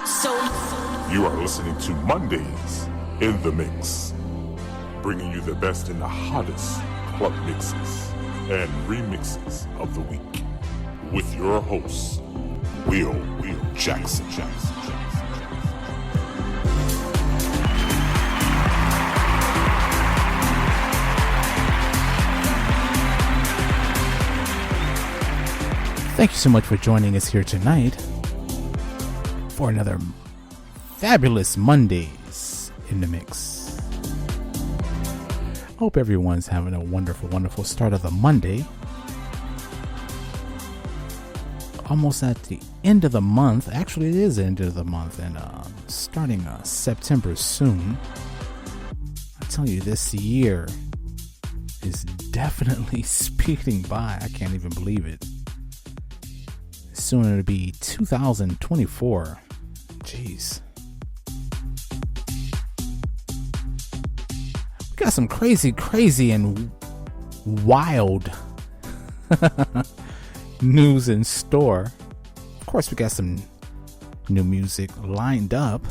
You are listening to Mondays in the Mix, bringing you the best in the hottest club mixes and remixes of the week, with your host, Will Jackson. Thank you so much for joining us here tonight for another fabulous Mondays in the Mix. Hope everyone's having a wonderful start of the Monday. Almost at the end of the month. Actually, it is the end of the month, and starting September soon. I tell you, this year is definitely speeding by. I can't even believe it. Soon it'll be 2024. Jeez. We got some crazy and wild news in store. Of course, we got some new music lined up.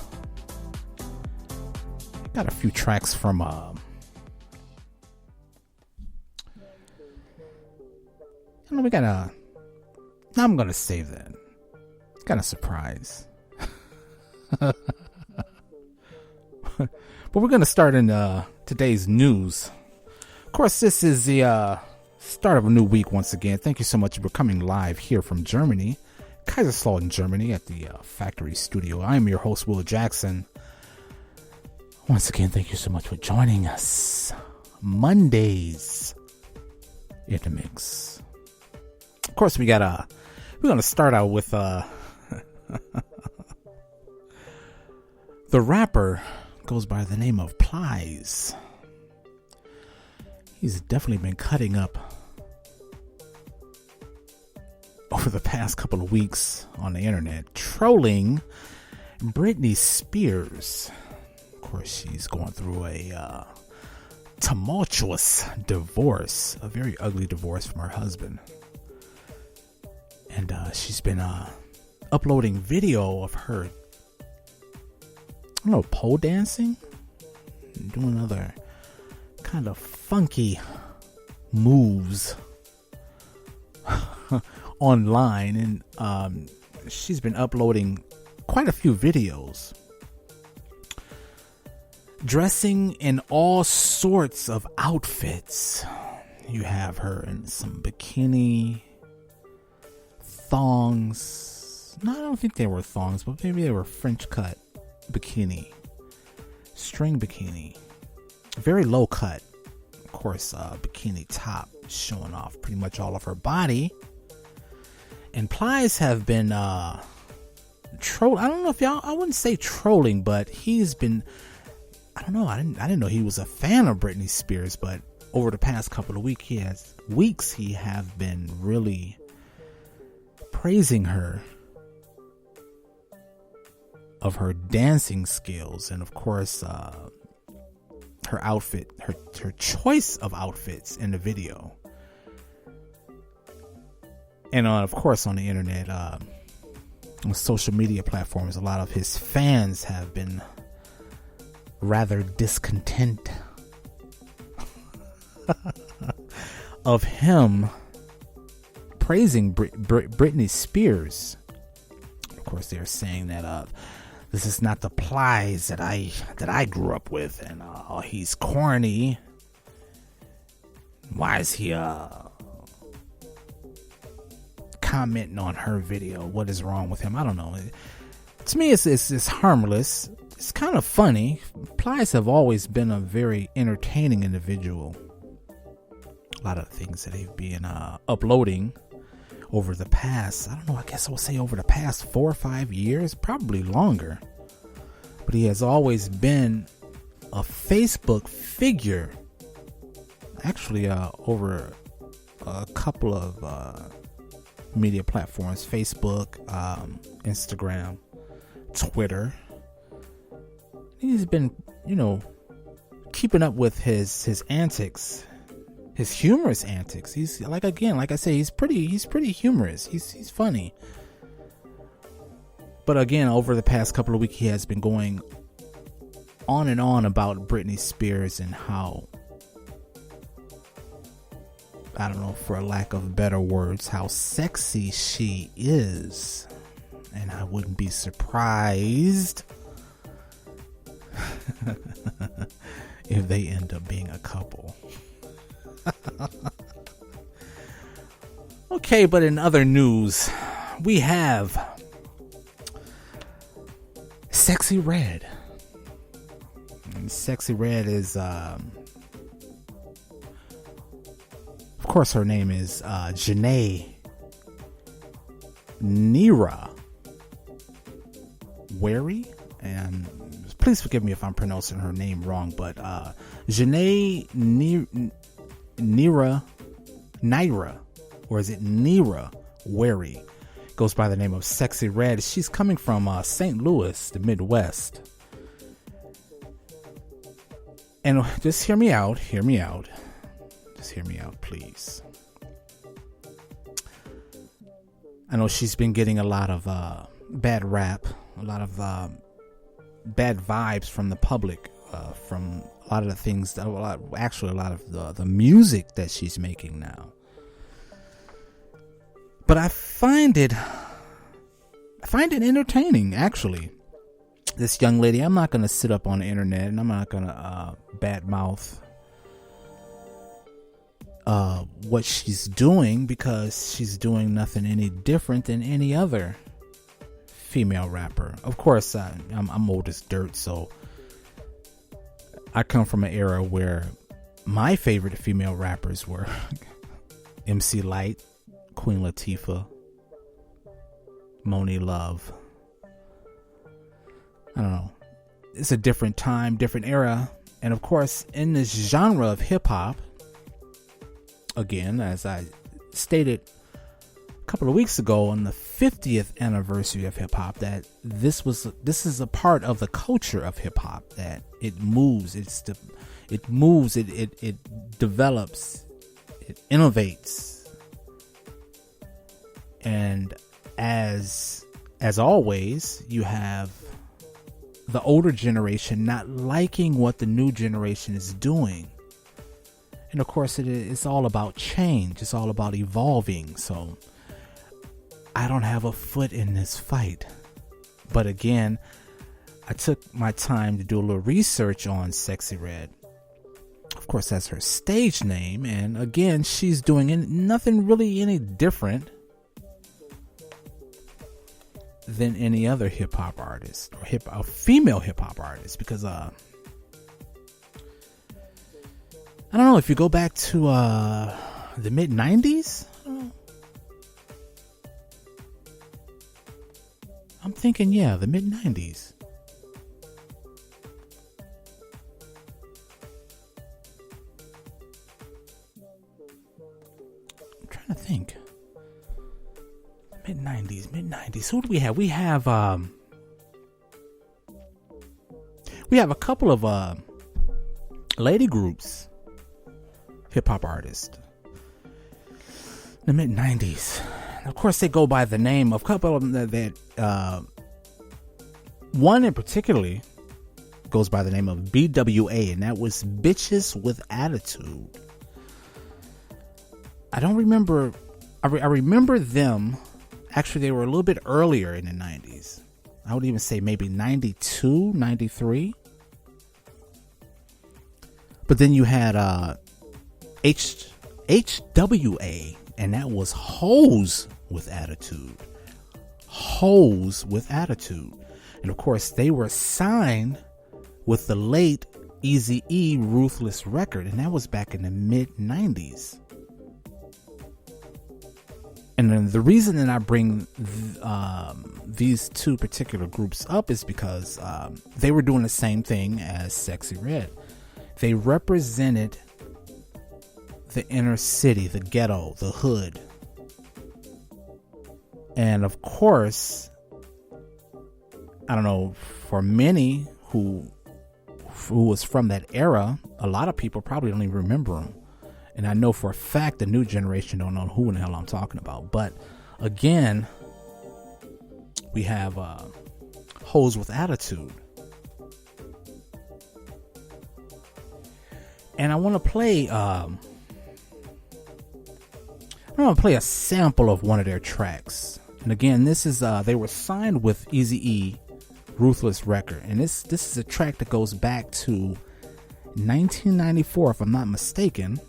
Got a few tracks from we got a I'm gonna save that. Got a surprise. But we're gonna start in today's news. Of course, this is the start of a new week once again. Thank you so much for coming live here from Germany, Kaiserslautern, Germany, at the Factory Studio. I am your host, Will Jackson. Once again, thank you so much for joining us. Mondays in the Mix. Of course, we're gonna start out with the rapper goes by the name of Plies. He's definitely been cutting up over the past couple of weeks on the internet, trolling Britney Spears. Of course, she's going through a tumultuous divorce, a very ugly divorce from her husband. And she's been uploading video of her, pole dancing, doing other kind of funky moves online. And she's been uploading quite a few videos, dressing in all sorts of outfits. You have her in some bikini, thongs. No, I don't think they were thongs, but maybe they were French cut bikini, string bikini, very low cut. Of course, bikini top showing off pretty much all of her body. And Plies have been troll. I don't know if I wouldn't say trolling, but he's been. I don't know. I didn't know he was a fan of Britney Spears, but over the past couple of weeks, he have been really praising her of her dancing skills, and of course her outfit, her choice of outfits in the video. And of course on the internet, on social media platforms, a lot of his fans have been rather discontent of him praising Britney Spears. Of course, they're saying that this is not the Plies that I grew up with, and he's corny. Why is he commenting on her video? What is wrong with him? I don't know. To me, it's harmless. It's kind of funny. Plies have always been a very entertaining individual. A lot of things that they've been uploading over the past, I don't know, I guess I would say over the past 4 or 5 years, probably longer. But he has always been a Facebook figure. Actually, over a couple of media platforms, Facebook, Instagram, Twitter. He's been, keeping up with his antics, his humorous antics. He's like I say, he's pretty humorous. He's funny. But again, over the past couple of weeks, he has been going on and on about Britney Spears and how, I don't know, for a lack of better words, how sexy she is. And I wouldn't be surprised if they end up being a couple. Okay, but in other news, we have Sexyy Red. And Sexyy Red is, of course, her name is Janae Nira Wary, and please forgive me if I'm pronouncing her name wrong, but Janae Nira, or is it Nira Wary, goes by the name of Sexyy Red. She's coming from St. Louis, the Midwest. And just hear me out, just hear me out, please. I know she's been getting a lot of bad rap, a lot of bad vibes from the public, from a lot of the things, a lot of the music that she's making now. But I find it entertaining, actually. This young lady, I'm not going to sit up on the internet and I'm not going to badmouth what she's doing, because she's doing nothing any different than any other female rapper. Of course, I'm old as dirt, so I come from an era where my favorite female rappers were MC Lyte, Queen Latifah, Monie Love. I don't know. It's a different time, different era. And of course, in this genre of hip hop, again, as I stated a couple of weeks ago on the 50th anniversary of hip hop, that this is a part of the culture of hip hop, that it moves, it develops, it innovates. And as always, you have the older generation not liking what the new generation is doing. And of course, it's all about change. It's all about evolving. So I don't have a foot in this fight. But again, I took my time to do a little research on Sexyy Red. Of course, that's her stage name. And again, she's doing nothing really any different than any other hip hop artist, or female hip hop artist, because I don't know, if you go back to the mid 90s, I'm thinking, the mid 90s. I'm trying to think. Mid 90s. Who do we have? We have a couple of lady groups, hip hop artists. The mid 90s. Of course, they go by the name of a couple of them that one in particularly goes by the name of BWA, and that was Bitches with Attitude. I don't remember. I remember them. Actually, they were a little bit earlier in the 90s. I would even say maybe 92, 93. But then you had HWA, and that was Hoes with Attitude. Hoes with Attitude. And of course, they were signed with the late Eazy-E Ruthless record, and that was back in the mid 90s. And then the reason that I bring these two particular groups up is because they were doing the same thing as Sexyy Red. They represented the inner city, the ghetto, the hood. And of course, I don't know, for many who was from that era, a lot of people probably don't even remember them. And I know for a fact the new generation don't know who in the hell I'm talking about. But again, we have Hoes with Attitude. And I want to play a sample of one of their tracks. And again, this is they were signed with Eazy-E Ruthless Record, and this is a track that goes back to 1994 if I'm not mistaken.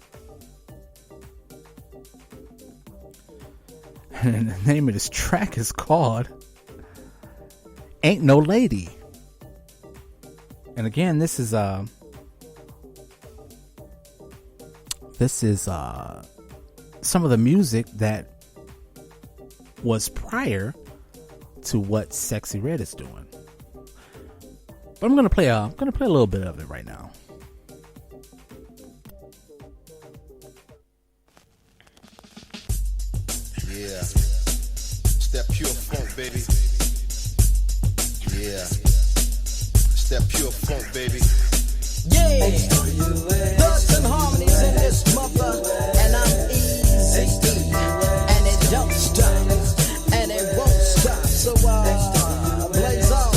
And the name of this track is called Ain't No Lady. And again, this is some of the music that was prior to what Sexyy Red is doing. But I'm gonna play a little bit of it right now. Yeah, it's that pure funk, baby. Yeah, it's that pure funk, baby. Yeah, thugs and harmonies in this mother, and I'm easy, and it don't stop, and it won't stop. So blaze on.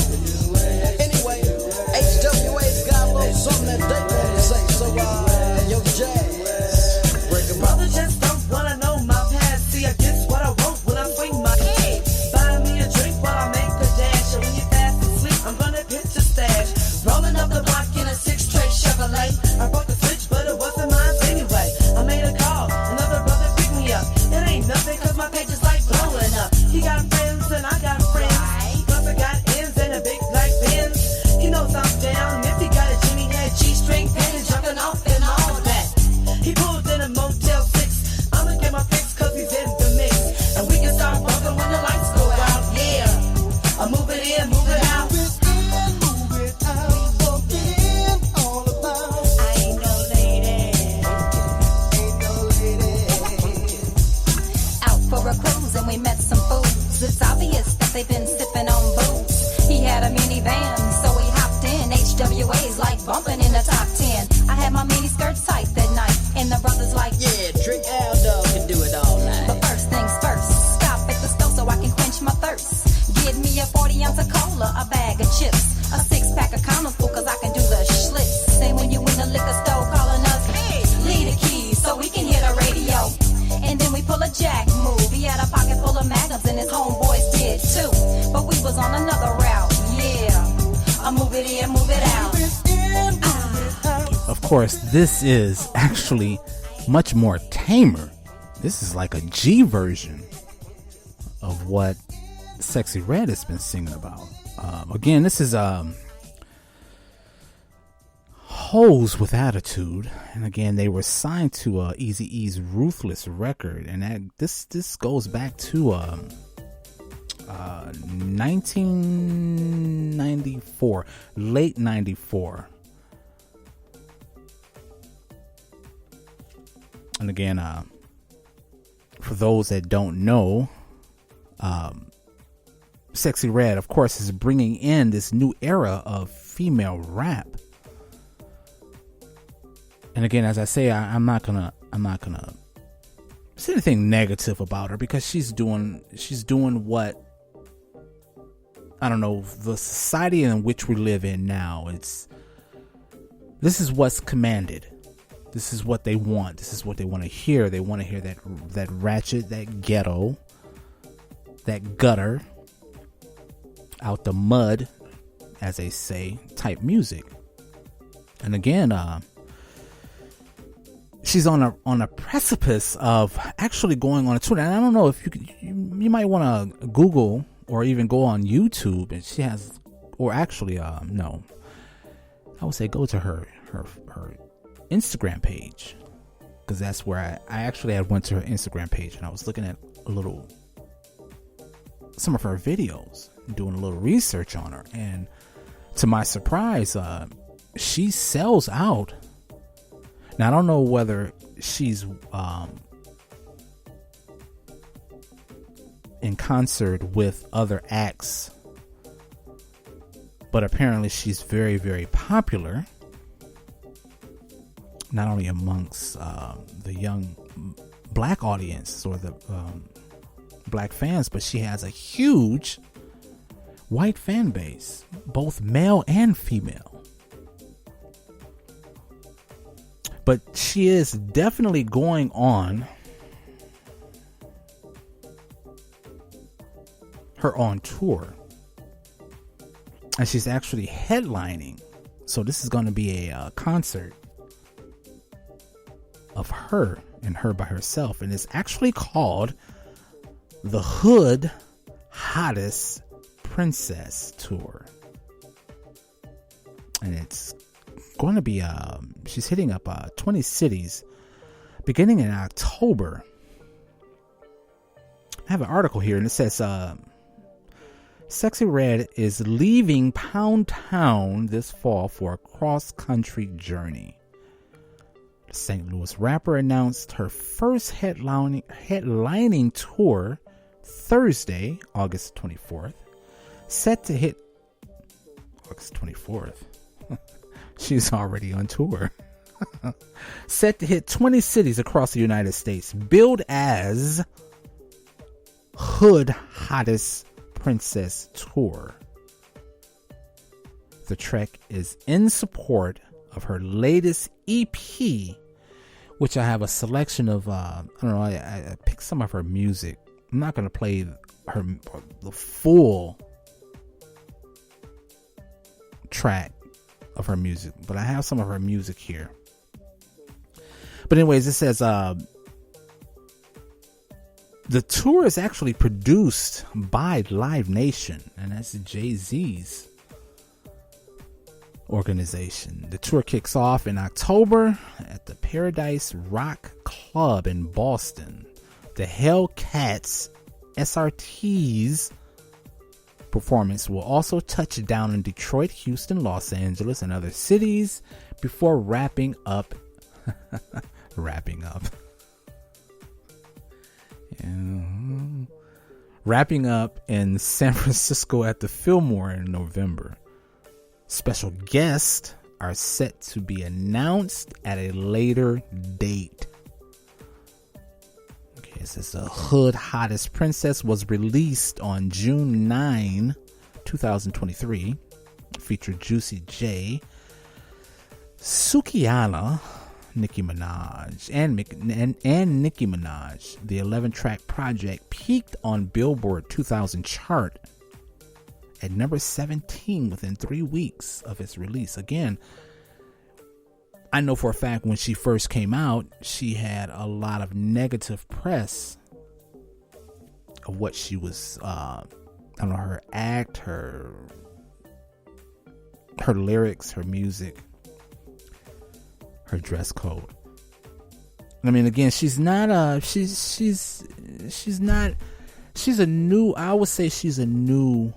Anyway, HWA's got a little something that they wanna say. So yo, Jazz, break 'em up. Brother just don't wanna know my past. See, I get what I want when I swing my head. Buy me a drink while I make a dash, and when you fast asleep, I'm gonna pitch a stash. Rolling up the block in a 6-tray Chevrolet. I broke the switch, but it wasn't mine anyway. I made a call, another brother picked me up. It ain't nothing, cause my page is like blowing up. He got friends and I got friends. Plus I got ends and a big black Benz. He knows I'm down. If he got a Jimmy had G-string panties jumping off and all that. He pulled in a Motel 6. I'ma get my fix cause he's in the mix. And we can start bumping when the lights go out. Yeah, I move it in, move it out. For a cruise and we met some fools. It's obvious that they've been sipping on booze. He had a minivan, so we hopped in. HWA's like bumping in the top 10. I had my mini skirt tight that night, and the brothers like, Yeah, Trick Aldo can do it all night. but first things first, stop at the store so I can quench my thirst. Give me a 40 ounce of cola, a bag of chips, a 6-pack of condoms full cause I can do the schlitz. Say when you in the liquor store calling us, hey, leave the keys so we can hear the radio. And then we pull a jack move. He had a pocket full of magnums and his homeboys did too. But we was on another route, yeah. I move it in, move it out. Of course, this is actually much more tamer. This is like a G version of what Sexyy Red has been singing about. Again, this is Hoes with Attitude, and again they were signed to Eazy-E's Ruthless Record, and that this goes back to 1994, late 94. And again, for those that don't know, Sexyy Red, of course, is bringing in this new era of female rap. And again, as I say, I'm not gonna say anything negative about her because she's doing what, I don't know, the society in which we live in now. This is what's commanded. This is what they want. This is what they want to hear. They want to hear that ratchet, that ghetto, that gutter, out the mud, as they say, type music. And again, she's on a precipice of actually going on a tour. And I don't know if you might want to Google or even go on YouTube. And she has, or actually, no, I would say go to her Instagram page, because that's where I actually had went to her Instagram page and I was looking at some of her videos, doing a little research on her, and to my surprise, she sells out. Now I don't know whether she's in concert with other acts, but apparently she's very, very popular, not only amongst the young black audience or the black fans, but she has a huge, white fan base, both male and female. But she is definitely going on her own tour. And she's actually headlining. So this is going to be a concert of her and her by herself. And it's actually called the Hood Hottest Princess Tour. And it's going to be, she's hitting up 20 cities beginning in October. I have an article here and it says, Sexyy Red is leaving Pound Town this fall for a cross-country journey. The St. Louis rapper announced her first headlining tour Thursday, August 24th. Set to hit August 24th. She's already on tour. Set to hit 20 cities across the United States. Billed as Hood Hottest Princess Tour. The trek is in support of her latest EP, which I have a selection of, I picked some of her music. I'm not going to play the full track of her music, but I have some of her music here. But anyways, it says, the tour is actually produced by Live Nation, and that's Jay-Z's organization. The tour kicks off in October at the Paradise Rock Club in Boston. The Hellcats SRT's performance will also touch down in Detroit, Houston, Los Angeles, and other cities before wrapping up. Wrapping up in San Francisco at the Fillmore in November. Special guests are set to be announced at a later date. Okay, it says the Hood Hottest Princess was released on June 9, 2023. Featured Juicy J, Sukihana, Nicki Minaj, and Nicki Minaj. The 11-track project peaked on Billboard 2000 chart at number 17 within 3 weeks of its release. Again, I know for a fact when she first came out, she had a lot of negative press of what she was, her act, her lyrics, her music, her dress code. I mean, again, she's not I would say she's a new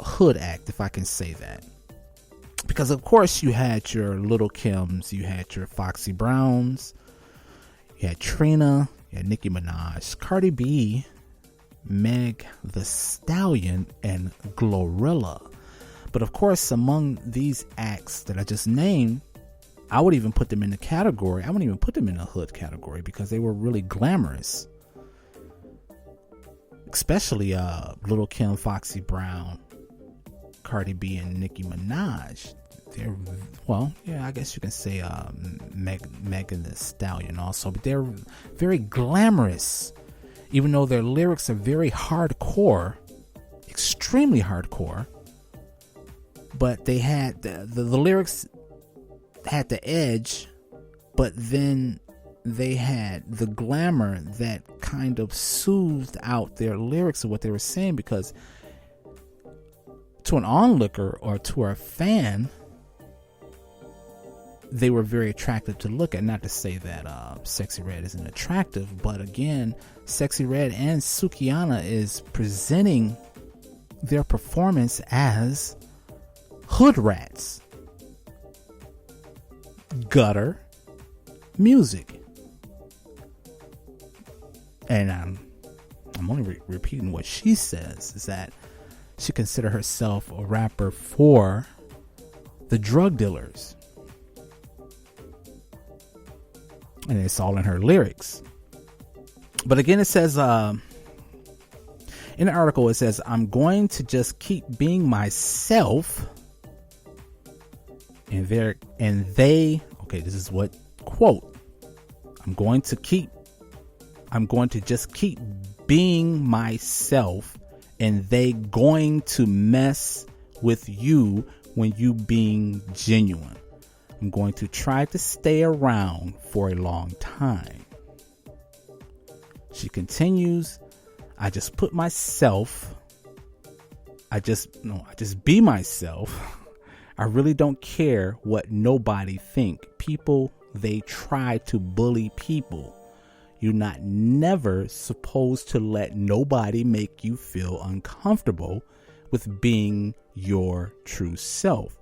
hood act, if I can say that. Because of course you had your Little Kims, you had your Foxy Browns, you had Trina, you had Nicki Minaj, Cardi B, Meg the Stallion, and Glorilla. But of course, among these acts that I just named, I would even put them in the category. I wouldn't even put them in the hood category because they were really glamorous. Especially Little Kim, Foxy Brown, Cardi B, and Nicki Minaj. I guess you can say Megan Thee Stallion also. But they're very glamorous. Even though their lyrics are very hardcore, extremely hardcore. But they had the lyrics had the edge, but then they had the glamour that kind of soothed out their lyrics of what they were saying, because to an onlooker or to a fan, they were very attractive to look at. Not to say that Sexyy Red isn't attractive, but again, Sexyy Red and Sukihana is presenting their performance as hood rats, gutter music. And I'm only repeating what she says, is that she considers herself a rapper for the drug dealers, and it's all in her lyrics. But again, it says In the article, it says, I'm going to just keep being myself. And they, okay, this is what, quote, I'm going to just keep being myself, and they going to mess with you when you being genuine. I'm going to try to stay around for a long time. She continues, I just be myself. I really don't care what nobody think. People, they try to bully people. You're not never supposed to let nobody make you feel uncomfortable with being your true self.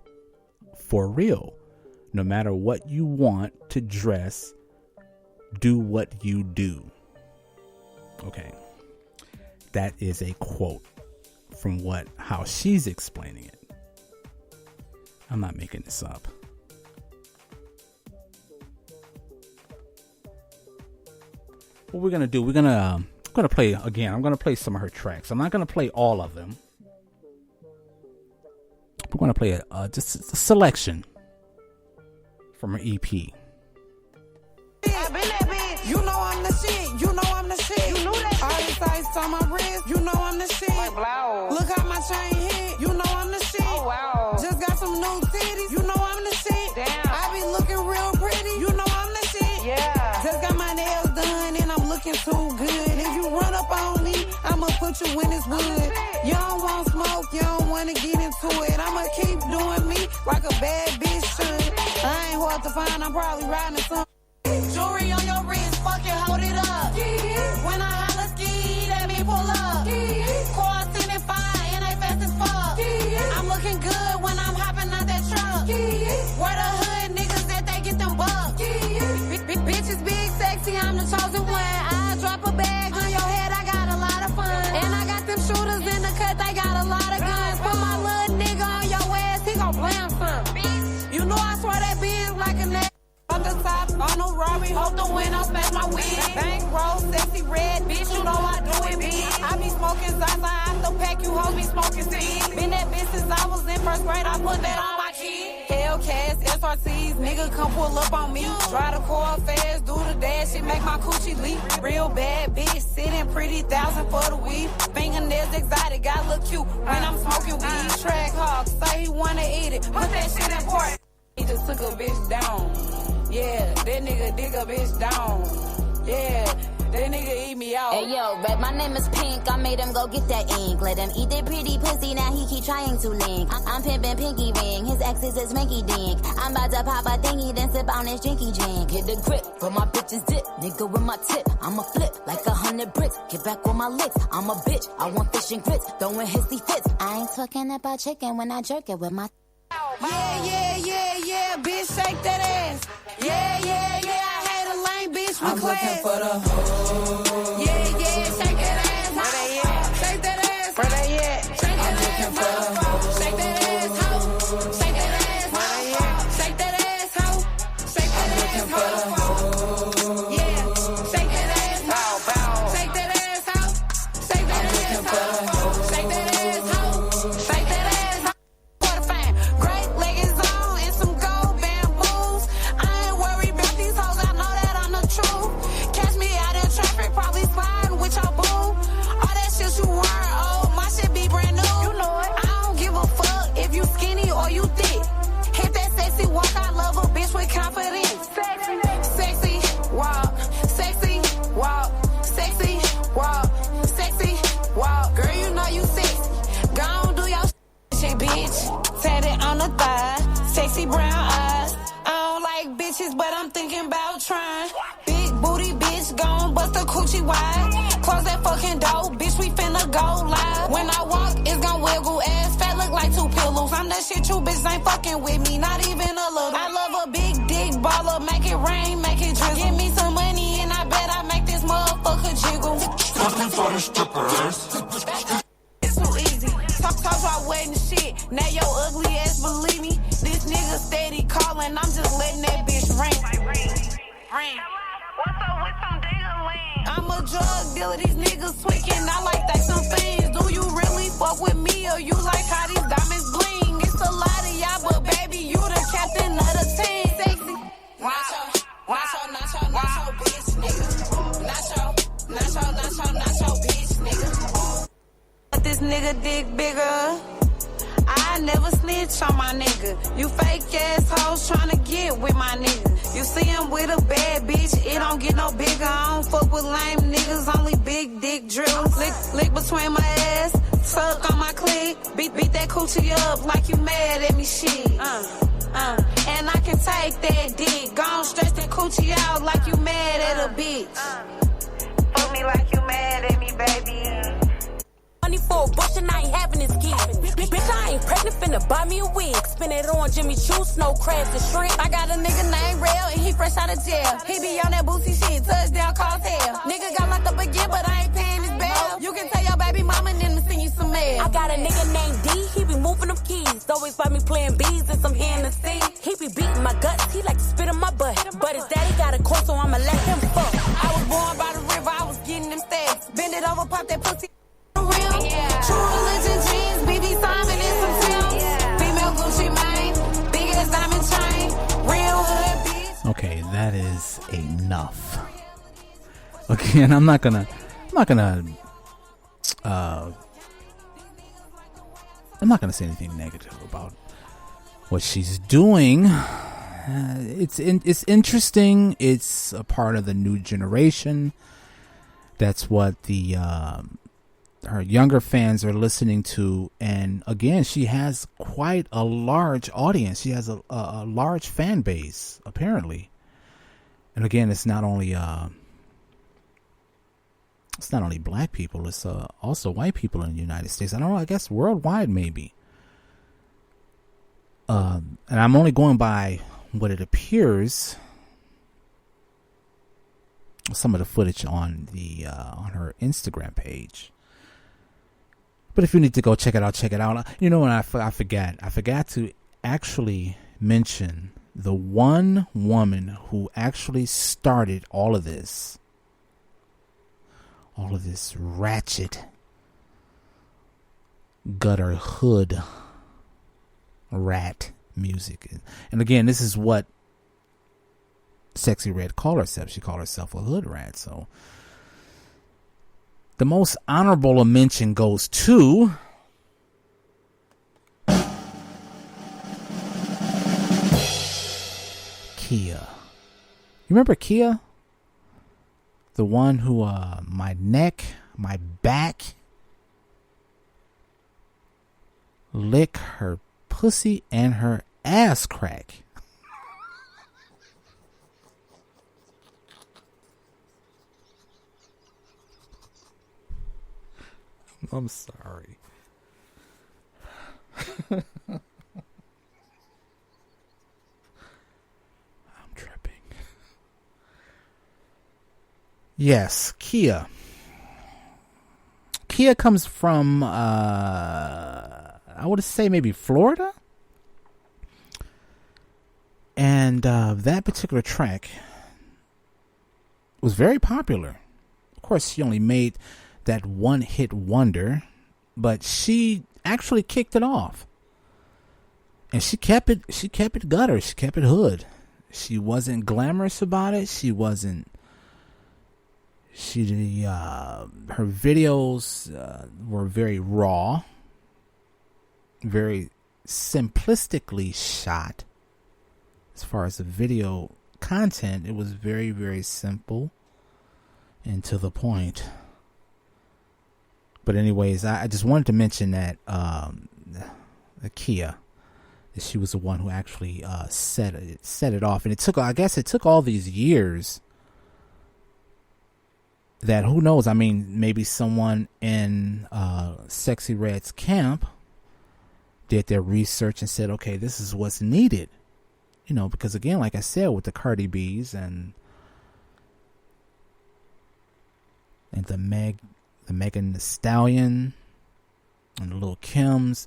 For real. No matter what you want to dress, do what you do. Okay. That is a quote from how she's explaining it. I'm not making this up. What we're gonna do? We're gonna play again. I'm gonna play some of her tracks. I'm not gonna play all of them. We're gonna play just a selection from her EP. You know I'm the shit. You know I'm the shit. You knew that. All this ice on my wrist. You know I'm the shit. Look how my chain hit. You know I'm the shit. Oh wow. Just got some new titties. You know I'm the shit. Damn. I be looking real pretty. You know I'm the shit. Yeah. Just got my nails done and I'm looking too good. If you run up on me, I'ma put you in this wood. You don't want smoke. You don't wanna get into it. I'ma keep doing me like a bad bitch should. I ain't hard to find. I'm probably riding some. Jewelry on your wrist, fucking hold it up. When I holla ski, that mean pull up. Cars in it fine, and they fast as fuck. I'm looking good when I'm hopping out that truck. Where the hood niggas that they get them bucks. Bitches big, sexy, I'm the chosen one. I drop a bag on your head, I got a lot of fun. And I got them shooters in the cut, they got a lot of guns. Put my little nigga on your ass, he gon' blam some. You know I swear that bitch like a neck. On the top, on the Rari, hold the window, smash my wig. Bankroll, Sexyy Red, bitch, you know I do it big. I be smoking Zaza out the pack, you hoes be smoking seeds. Been that bitch since I was in first grade, I put that on my kid. Hellcats, SRCs, nigga come pull up on me. Try to call fast, do the dash, it make my coochie leap. Real bad bitch, sitting pretty, 1,000 for the weed. Fingernails exotic, got look cute when I'm smoking weed. Track hawk, say he wanna eat it, put that shit in port. He just took a bitch down. Yeah, that nigga dig a bitch down. Yeah, that nigga eat me out. Hey yo, Red, my name is Pink. I made him go get that ink. Let him eat that pretty pussy, now he keep trying to link. I'm pimpin' pinky ring, his ex is his minky dink. I'm about to pop a thingy, then sip on his drinky drink. Get the grip for my bitch's dip, nigga with my tip. I'ma flip like 100 bricks. Get back with my licks. I'm a bitch, I want fish and grits. Throwing hissy fits. I ain't talking about chicken when I jerk it with my. Yeah, bitch, shake that ass. Yeah, I hate a lame bitch with I'm class. looking for the hoe. Yeah, shake that ass. Where they at? Shake that ass. Where they at? Shake that ass. Shake that ass, hoe. Shake that ass, hoe. Shake that ass, hoe. Shake that ass, hoe. Yeah, shake that ass, hoe. Shake that ass, hoe. Shake that ass, hoe. Shake that ass, hoe. Shake that ass, hoe. What a fan. Great leggings on and some gold bamboos. I ain't worried about these hoes. I know that I'm the truth. Catch me out in traffic, probably sliding with your boo. All that shit you weren't old, my shit be brand new. You know it. I don't give a fuck if you skinny or you thick. Hit that sexy walk, I love a bitch with confidence. Sexy walk, sexy walk, sexy walk, sexy walk. Girl, you know you sexy. Go on, do your shit, bitch. Tatted on the thigh, sexy brown eyes. I don't like bitches, but I'm thinking about trying. Big booty bitch, gon' bust the coochie wide. Close that fucking door, bitch, we finna go live. When I walk, it's gon' wiggle, ass fat look like 2 pillows. I'm that shit you bitch ain't fucking with me, not even a little. I love a big dick baller, make it rain, make it drizzle. Give me some money and I bet I make this motherfucker jiggle. Looking for the strippers. It's too easy. Talk about wedding shit. Now your ugly ass believe me. This nigga steady calling. I'm just letting that bitch ring. Ring. What's up with some ding-a-ling? I'm I'm a drug dealer, these niggas tweaking. I like that some things. Do you really fuck with me or you like how these diamonds bling? It's a lot of y'all, but baby, you the captain of the team. Sexy. Nacho, bitch, nigga. Nacho, bitch, nigga. But this nigga dick bigger. I never snitch on my nigga. You fake assholes tryna get with my nigga. You see him with a bad bitch, it don't get no bigger. I don't fuck with lame niggas, only big dick drills. Lick between my ass, tuck on my clit. Beat that coochie up like you mad at me, shit. And I can take that dick. Gon' stretch that coochie out like you mad at a bitch. Fuck me like you mad at me, baby. Money for a bush and I ain't having this kid. Bitch, I ain't pregnant, finna buy me a wig. Spin it on Jimmy Choo, snow crabs and shrimp. I got a nigga named Rail and he fresh out of jail. He be on that booty shit, touchdown, call tail. Nigga got locked up again, but I ain't paying his bail. You can tell your baby mama and then send you some mail. I got a nigga named D, he be moving them keys. Always by me playing bees and some Hennessy. He be beating my guts, he like to spit in my butt. But his daddy got a course, so I'ma let him fuck. I was born by the river, I was getting them stacks. Bend it over, pop that pussy. True religion jeans, BB Simon and some Tim's. Female Gucci Mane, big ass diamond chain, real hood bitch. Okay, that is enough. Again, I'm not gonna say anything negative about what she's doing. It's interesting. It's a part of the new generation. That's what her younger fans are listening to, and again, she has quite a large audience. She has a large fan base, apparently. And again, it's not only black people; it's also white people in the United States. I don't know. I guess worldwide, maybe. And I'm only going by what it appears. Some of the footage on her Instagram page. But if you need to go check it out, check it out. You know what? I forgot to actually mention the one woman who actually started all of this ratchet, gutter, hood, rat music. And again, this is what Sexyy Red called herself. She called herself a hood rat. So the most honorable mention goes to Kia. You remember Kia? The one who, my neck, my back, lick her pussy and her ass crack. I'm sorry. I'm tripping. Yes, Kia. Kia comes from, I would say maybe Florida. And that particular track was very popular. Of course, she only made that one hit wonder, but she actually kicked it off, and she kept it gutter, she kept it hood. She wasn't glamorous about it. Her videos were very raw, very simplistically shot. As far as the video content, it was very, very simple and to the point. But anyways, I just wanted to mention that the Kia, that she was the one who actually set it off, and it took all these years. That who knows? I mean, maybe someone in Sexyy Red's camp did their research and said, "Okay, this is what's needed," you know, because again, like I said, with the Cardi B's and the Megan Thee Stallion and the Lil Kims,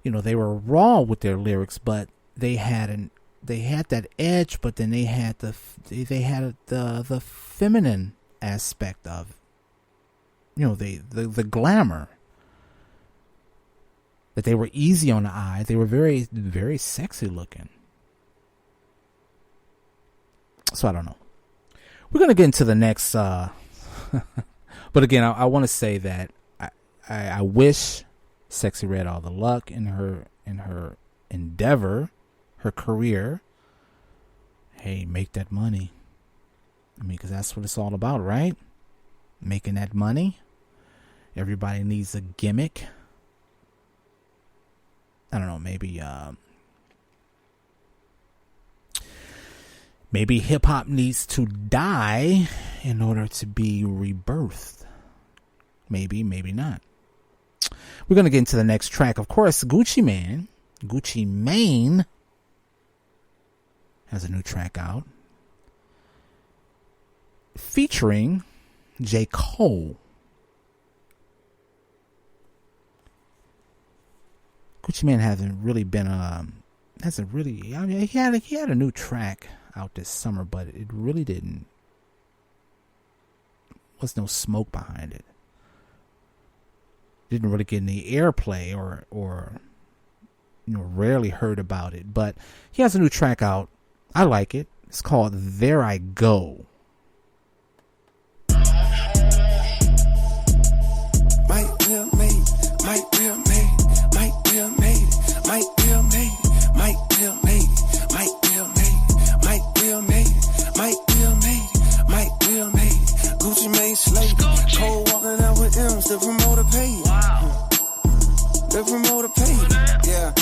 you know, they were raw with their lyrics, but they had that edge, but then they had the feminine aspect of, the glamour. That they were easy on the eye. They were very, very sexy looking. So I don't know. We're going to get into the next, but again, I want to say that I wish Sexyy Red all the luck in her endeavor, her career. Hey, make that money. I mean, because that's what it's all about, right? Making that money. Everybody needs a gimmick. I don't know, maybe hip hop needs to die in order to be rebirthed. Maybe not. We're going to get into the next track. Of course, Gucci Mane has a new track out featuring J. Cole. Gucci Mane hasn't really been I mean, he had a new track out this summer, but it really was no smoke behind it. Didn't really get any airplay or rarely heard about it, but he has a new track out. I like it. It's called There I Go. Gucci Mane slave. Cole walking out with M's, the promoter paid. The promoter paid. Yeah.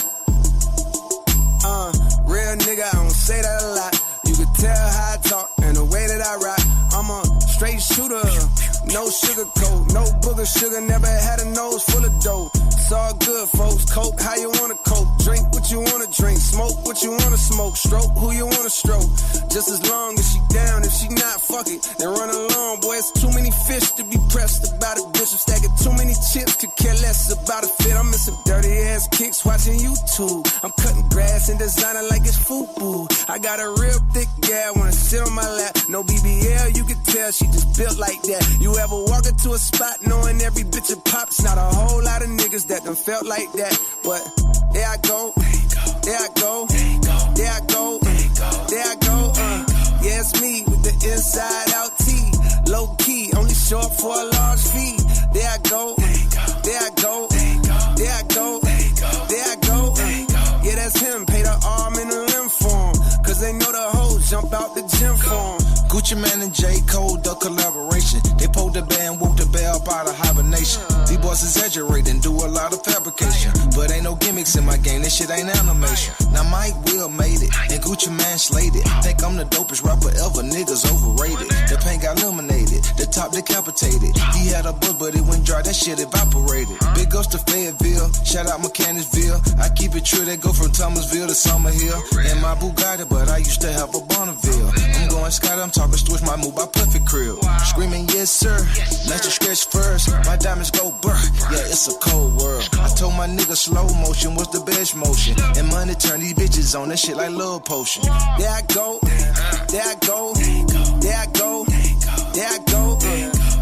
Real nigga, I don't say that a lot. You can tell how I talk and the way that I rock. I'm a straight shooter, no sugar coat, no booger sugar, never had a nose full of dough. It's all good, folks. Coke, how you wanna coke? Drink what you wanna drink, smoke what you wanna smoke, stroke who you wanna stroke. Just as long as she down, if she not, fuck it, then run along, boy. It's too many fish to be pressed about a bitch. I'm stacking too many chips, could care less about a fit. I'm in some dirty ass kicks watching YouTube. I'm cutting grass and designing like it's FUBU. I got a real thick gal, wanna sit on my lap. No BBL, you can tell she just built like that. You ever walk into a spot knowing every bitch a pop's not a whole lot of niggas that done felt like that. But there I go, there I go, there I go, there I go. Yeah, it's me with the inside out tee. Low key, only short for a large fee. There I go, there I go, there I go, there I go. Yeah, that's him, pay the arm and the limb for him. Cause they know the hoes jump out the gym for him. Gucci Mane and J. Cole, the collaboration. They pulled the band, whooped the bell up out of hibernation. These boys exaggerate and do a lot of fabrication. But ain't no gimmicks in my game, this shit ain't animation. Now Mike Will made it, and Gucci Mane slayed it. Think I'm the dopest rapper ever, niggas overrated. The paint got illuminated, the top decapitated. He had a book, but it went dry, that shit evaporated. Big ups to Fayetteville, shout out Mechanicsville. I keep it true, they go from Thomasville to Summerhill. And my Bugatti, but I used to have a Bonneville. I'm going Scott, I'm talking switch my move by Perfect Crib. Screaming, yes sir, let you stretch first. My diamonds go burr, yeah, it's a cold world. I told my nigga slow motion was the best motion. And money turn these bitches on, that shit like love potion. There I go, there I go, there I go, there I go.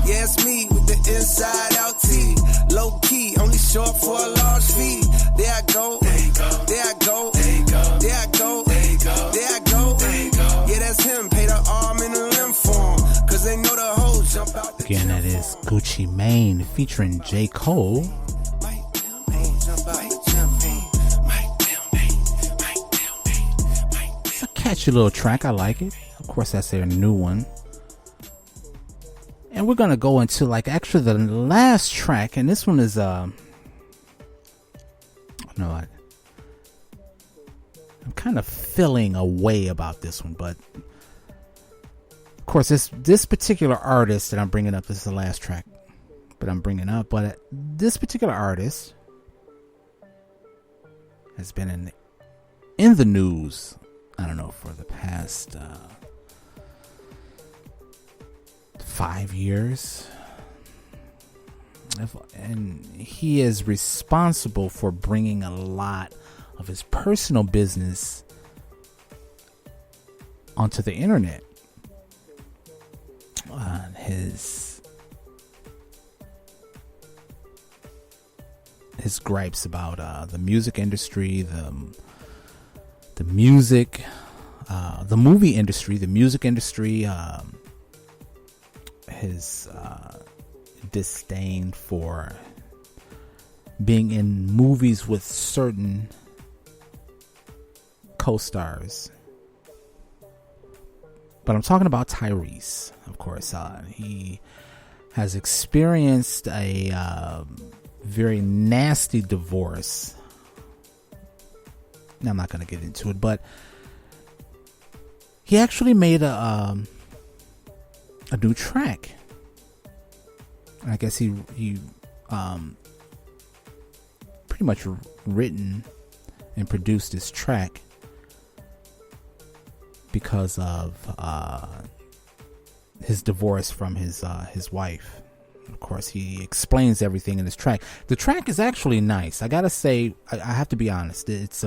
Yeah, it's me with the inside out tee. Low key, only short for a large fee. There I go, there I go, there I go, there I go. Yeah, that's him, pay the arm and the limb for him. Cause they know the hoes jump out the Again, that is Gucci Mane featuring J. Cole. It's a catchy little track, I like it. Of course, that's their new one. And we're gonna go into actually the last track, and this one is I'm kind of feeling a way about this one, but of course this particular artist that I'm bringing up, this is the last track but I'm bringing up, but this particular artist has been in the news, I don't know, for the past 5 years, and he is responsible for bringing a lot of his personal business onto the internet. his gripes about the music industry, the music, the movie industry, the music industry, his disdain for being in movies with certain co-stars. But I'm talking about Tyrese, of course. He has experienced a very nasty divorce. Now, I'm not going to get into it, but he actually made a new track. I guess he pretty much written and produced this track because of his divorce from his wife. Of course, he explains everything in this track. The track is actually nice. I gotta say, I have to be honest. It's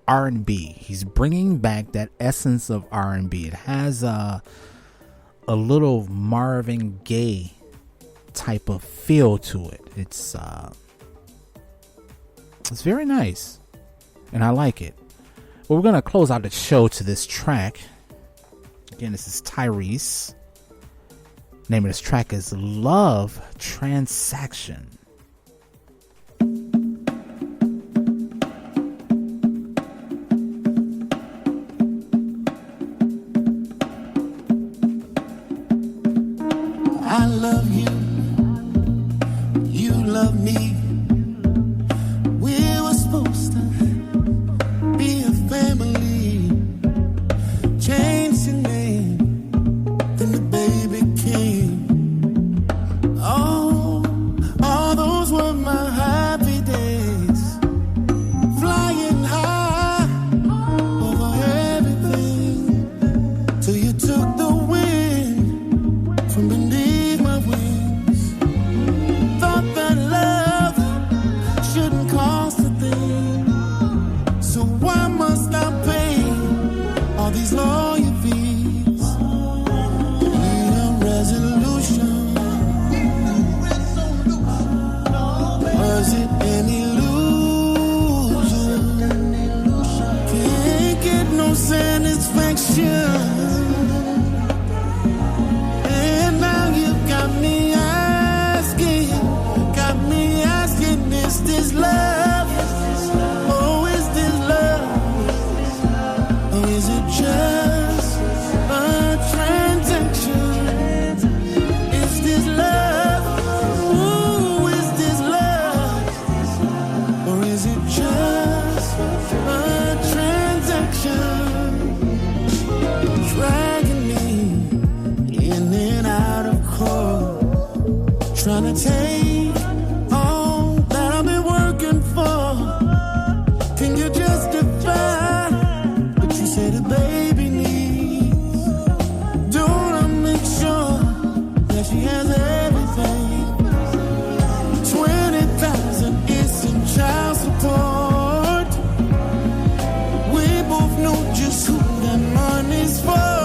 R&B. He's bringing back that essence of R&B. It has a little Marvin Gaye type of feel to it. It's very nice, and I like it. Well, we're gonna close out the show to this track. Again, this is Tyrese. Name of this track is Love Transaction. I love you, you love me. We were supposed to be a family. Change your name, then the baby came. Oh, all those were my happy days. Flying high over everything, till you took the wind from beneath my wings. Thought that love shouldn't cost a thing, so why must I pay all these lawyer fees? Need a resolution. Was it an illusion? Can't get no satisfaction. And now you got me asking, is this love? Oh, is this love? Or is it just a transaction? Is this love? Ooh, is this love? Or is it just a transaction? Dragging me in and out of court, trying to take all that I've been working for. Can you justify what you say the baby needs? Don't I make sure that she has everything? 20,000 is in child support. We both know just who that money's for.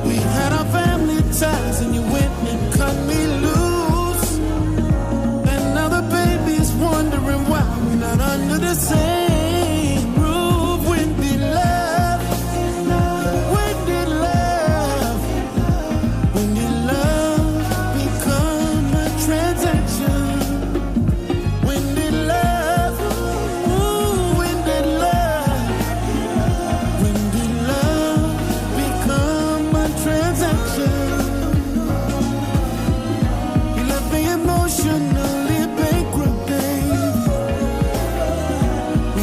We had our family ties and you went and cut me loose. And now the baby's wondering why we're not under the same roof. When did love become a transaction? When did love become a transaction? You left me emotionally bankrupt, babe. We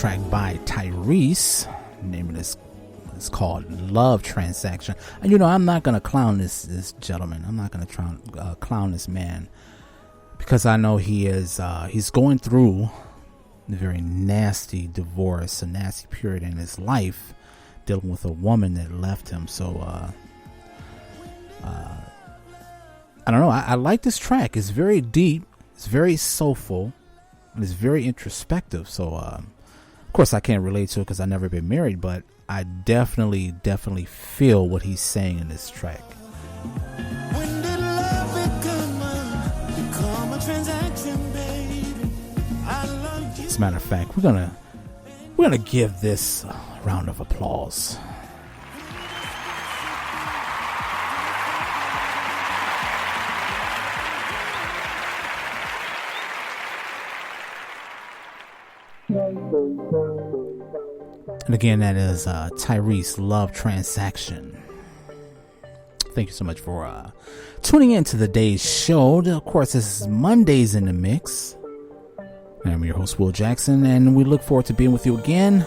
track by Tyrese. The name of this is called Love Transaction. And you know, I'm not going to clown this gentleman. I'm not going to clown this man, because I know he is he's going through a very nasty divorce, a nasty period in his life, dealing with a woman that left him. So I don't know. I like this track. It's very deep. It's very soulful. And it's very introspective. So, of course, I can't relate to it because I've never been married, but I definitely feel what he's saying in this track. When did love become a transaction, baby? I love you. As a matter of fact, we're gonna give this a round of applause. And again, that is Tyrese, Love Transaction. Thank you so much for tuning in to the day's show. Of course, this is Mondays in the Mix. I'm your host, Will Jackson, and we look forward to being with you again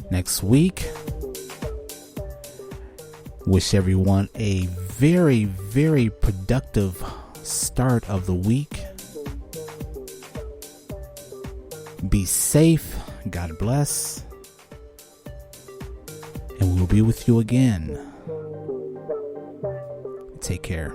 next week. Wish everyone a very, very productive start of the week. Be safe. God bless. And we'll be with you again. Take care.